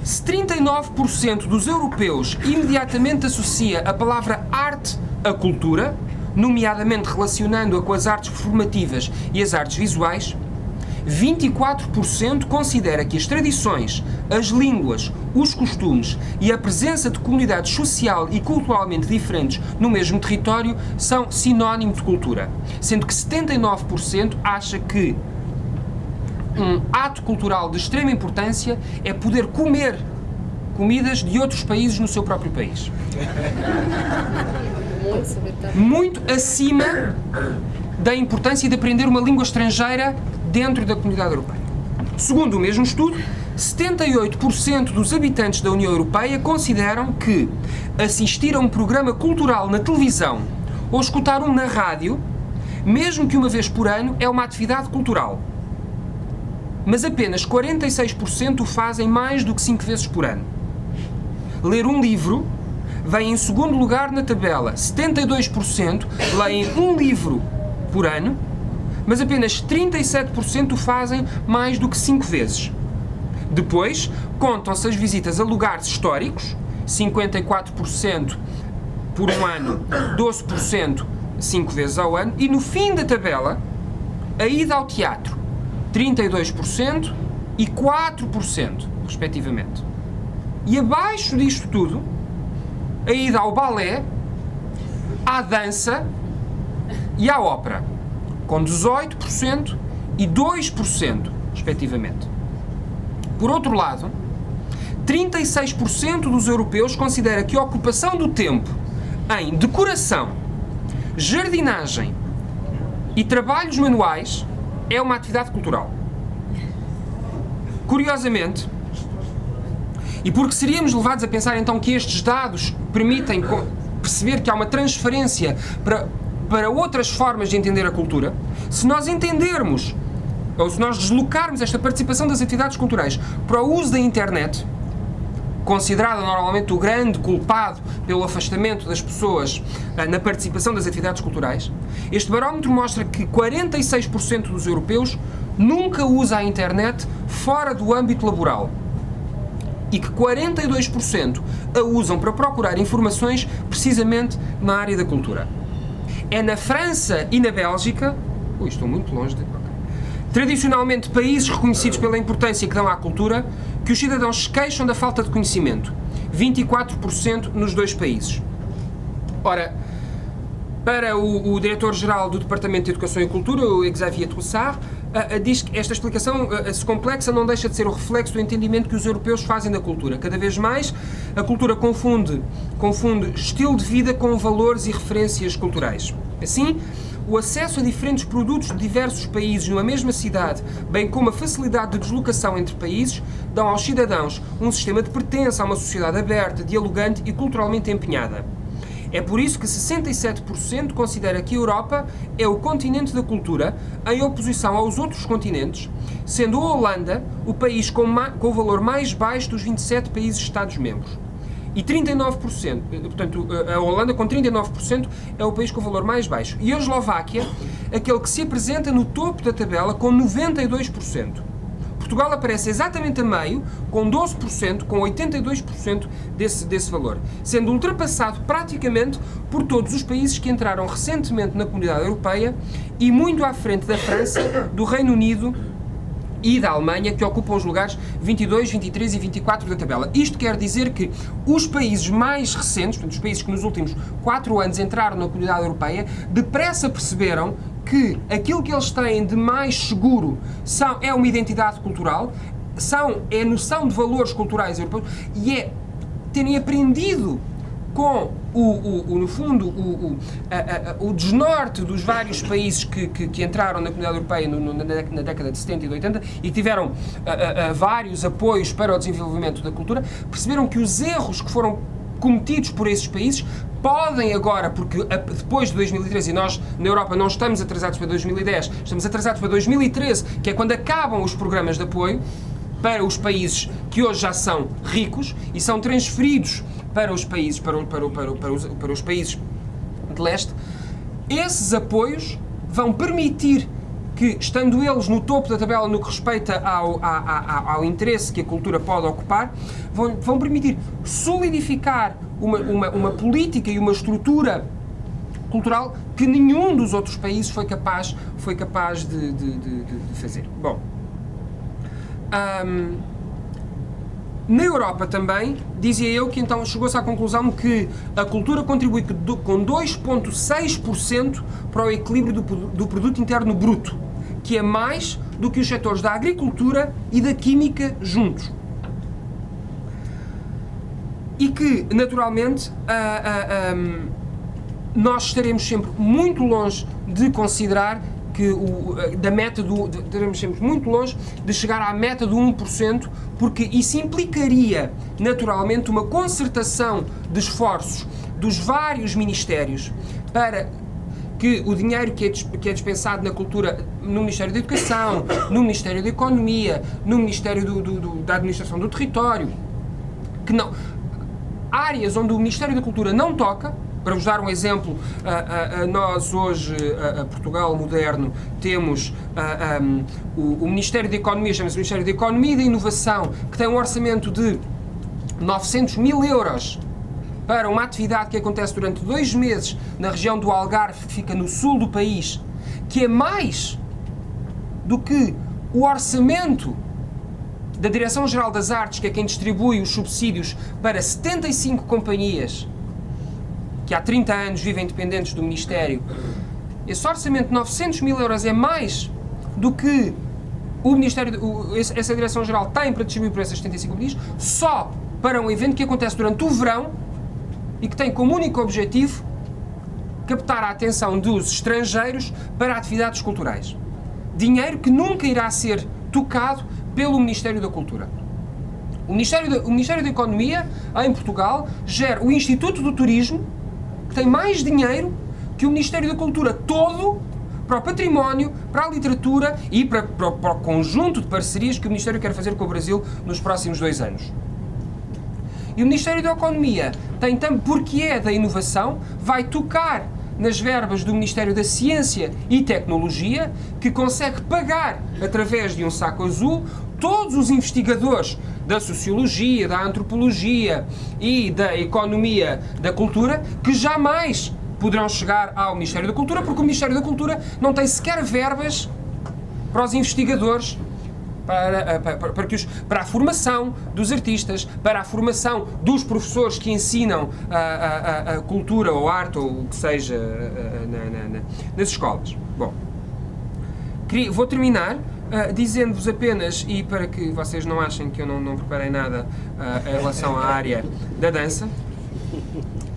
Se 39% dos europeus imediatamente associa a palavra arte à cultura, nomeadamente relacionando-a com as artes performativas e as artes visuais, 24% considera que as tradições, as línguas, os costumes e a presença de comunidades social e culturalmente diferentes no mesmo território são sinónimo de cultura, sendo que 79% acha que um ato cultural de extrema importância é poder comer comidas de outros países no seu próprio país. Muito acima da importância de aprender uma língua estrangeira dentro da comunidade europeia. Segundo o mesmo estudo, 78% dos habitantes da União Europeia consideram que assistir a um programa cultural na televisão ou escutar um na rádio, mesmo que uma vez por ano, é uma atividade cultural. Mas apenas 46% o fazem mais do que 5 vezes por ano. Ler um livro vem em segundo lugar na tabela. 72% leem um livro por ano, mas apenas 37% o fazem mais do que 5 vezes. Depois, contam-se as visitas a lugares históricos, 54% por um ano, 12% 5 vezes ao ano, e no fim da tabela, a ida ao teatro, 32% e 4%, respectivamente. E abaixo disto tudo, a ida ao balé, à dança e à ópera, com 18% e 2%, respectivamente. Por outro lado, 36% dos europeus considera que a ocupação do tempo em decoração, jardinagem e trabalhos manuais é uma atividade cultural. Curiosamente, e porque seríamos levados a pensar então que estes dados permitem perceber que há uma transferência para outras formas de entender a cultura, se nós entendermos, ou se nós deslocarmos esta participação das atividades culturais para o uso da internet, considerada normalmente o grande culpado pelo afastamento das pessoas na participação das atividades culturais, este barómetro mostra que 46% dos europeus nunca usa a internet fora do âmbito laboral e que 42% a usam para procurar informações precisamente na área da cultura. É na França e na Bélgica, estou muito longe de... tradicionalmente países reconhecidos pela importância que dão à cultura, que os cidadãos se queixam da falta de conhecimento, 24% nos dois países. Ora, para o diretor-geral do Departamento de Educação e Cultura, o Xavier Troussard, diz que esta explicação, se complexa, não deixa de ser o reflexo do entendimento que os europeus fazem da cultura. Cada vez mais, a cultura confunde estilo de vida com valores e referências culturais. Assim, o acesso a diferentes produtos de diversos países numa mesma cidade, bem como a facilidade de deslocação entre países, dão aos cidadãos um sistema de pertença a uma sociedade aberta, dialogante e culturalmente empenhada. É por isso que 67% considera que a Europa é o continente da cultura, em oposição aos outros continentes, sendo a Holanda o país com o valor mais baixo dos 27 países Estados-membros. E 39%, portanto, a Holanda com 39% é o país com o valor mais baixo. E a Eslováquia, aquele que se apresenta no topo da tabela com 92%. Portugal aparece exatamente a meio, com 12%, com 82% desse valor, sendo ultrapassado praticamente por todos os países que entraram recentemente na Comunidade Europeia e muito à frente da França, do Reino Unido e da Alemanha, que ocupam os lugares 22, 23 e 24 da tabela. Isto quer dizer que os países mais recentes, portanto, os países que nos últimos 4 anos entraram na Comunidade Europeia, depressa perceberam que aquilo que eles têm de mais seguro é uma identidade cultural, é a noção de valores culturais europeus e é terem aprendido com no fundo, o desnorte dos vários países que entraram na Comunidade Europeia na década de 70 e de 80 e tiveram vários apoios para o desenvolvimento da cultura, perceberam que os erros que foram cometidos por esses países podem agora, porque depois de 2013, e nós na Europa não estamos atrasados para 2010, estamos atrasados para 2013, que é quando acabam os programas de apoio para os países que hoje já são ricos e são transferidos para os países, para os países de leste, esses apoios vão permitir que, estando eles no topo da tabela no que respeita ao interesse que a cultura pode ocupar, vão permitir solidificar uma política e uma estrutura cultural que nenhum dos outros países foi capaz de fazer. Bom, na Europa também, dizia eu que então chegou-se à conclusão que a cultura contribui com 2,6% para o equilíbrio do produto interno bruto, que é mais do que os setores da agricultura e da química juntos. E que, naturalmente, nós estaremos sempre muito longe de considerar que estaremos sempre muito longe de chegar à meta do 1%, porque isso implicaria, naturalmente, uma concertação de esforços dos vários ministérios para que o dinheiro que é dispensado na cultura no Ministério da Educação, no Ministério da Economia, no Ministério da Administração do Território, que não, áreas onde o Ministério da Cultura não toca. Para vos dar um exemplo, nós hoje, Portugal moderno, temos o Ministério da Economia, chama-se Ministério da Economia e da Inovação, que tem um orçamento de 900 mil euros para uma atividade que acontece durante 2 meses na região do Algarve, que fica no sul do país, que é mais do que o orçamento da Direção-Geral das Artes, que é quem distribui os subsídios para 75 companhias que há 30 anos vivem independentes do Ministério. Esse orçamento de 900 mil euros é mais do que o Ministério, essa Direção-Geral tem para distribuir para essas 75 companhias, só para um evento que acontece durante o verão e que tem como único objetivo captar a atenção dos estrangeiros para atividades culturais. Dinheiro que nunca irá ser tocado pelo Ministério da Cultura. O Ministério da Economia, em Portugal, gera o Instituto do Turismo, que tem mais dinheiro que o Ministério da Cultura todo para o património, para a literatura e para o conjunto de parcerias que o Ministério quer fazer com o Brasil nos próximos 2 anos. E o Ministério da Economia tem também, porque é da inovação, vai tocar nas verbas do Ministério da Ciência e Tecnologia, que consegue pagar, através de um saco azul, todos os investigadores da Sociologia, da Antropologia e da Economia da Cultura, que jamais poderão chegar ao Ministério da Cultura, porque o Ministério da Cultura não tem sequer verbas para os investigadores, para a formação dos artistas, para a formação dos professores que ensinam a cultura ou arte ou o que seja nas escolas. Bom, vou terminar dizendo-vos apenas, e para que vocês não achem que eu não preparei nada em relação à área da dança,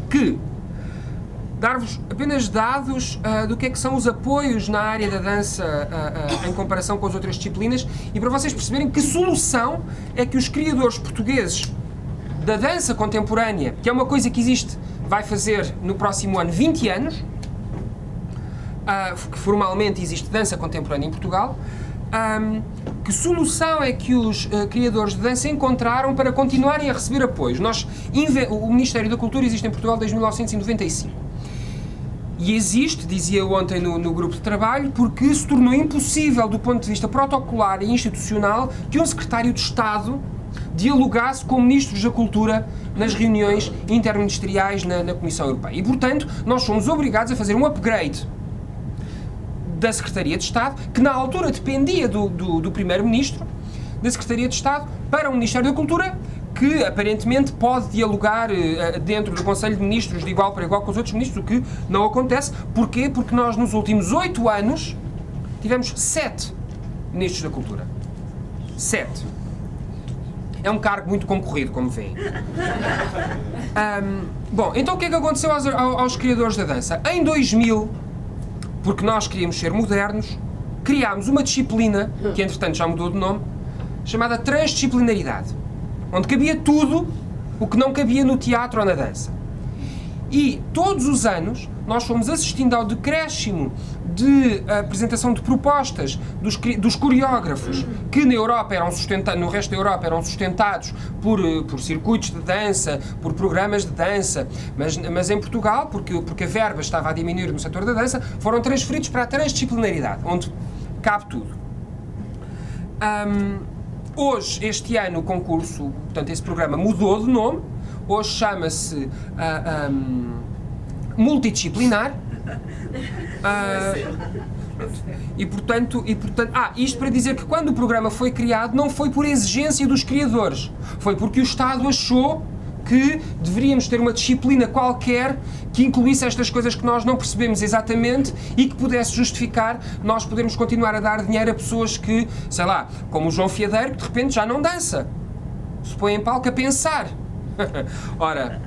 que dar-vos apenas dados do que é que são os apoios na área da dança em comparação com as outras disciplinas e para vocês perceberem que solução é que os criadores portugueses da dança contemporânea, que é uma coisa que existe, vai fazer no próximo ano 20 anos, que formalmente existe dança contemporânea em Portugal, que solução é que os criadores de dança encontraram para continuarem a receber apoios? O Ministério da Cultura existe em Portugal desde 1995. E existe, dizia eu ontem no grupo de trabalho, porque se tornou impossível, do ponto de vista protocolar e institucional, que um secretário de Estado dialogasse com ministros da Cultura nas reuniões interministeriais na Comissão Europeia. E, portanto, nós fomos obrigados a fazer um upgrade da Secretaria de Estado, que na altura dependia do Primeiro-Ministro, da Secretaria de Estado, para o Ministério da Cultura, que aparentemente pode dialogar dentro do Conselho de Ministros de igual para igual com os outros ministros, o que não acontece. Porquê? Porque nós nos últimos 8 anos tivemos 7 Ministros da Cultura. 7. É um cargo muito concorrido, como veem. Bom, então o que é que aconteceu aos criadores da dança? Em 2000, porque nós queríamos ser modernos, criámos uma disciplina, que entretanto já mudou de nome, chamada transdisciplinaridade, onde cabia tudo o que não cabia no teatro ou na dança. E todos os anos nós fomos assistindo ao decréscimo de apresentação de propostas dos coreógrafos que na Europa eram no resto da Europa eram sustentados por circuitos de dança, por programas de dança, mas em Portugal, porque a verba estava a diminuir no setor da dança, foram transferidos para a transdisciplinaridade, onde cabe tudo. Hoje, este ano, o concurso, portanto, esse programa mudou de nome, hoje chama-se multidisciplinar. Isto para dizer que quando o programa foi criado não foi por exigência dos criadores, foi porque o Estado achou que deveríamos ter uma disciplina qualquer que incluísse estas coisas que nós não percebemos exatamente e que pudesse justificar nós podermos continuar a dar dinheiro a pessoas que, sei lá, como o João Fiadeiro, que de repente já não dança, se põe em palco a pensar. Ora...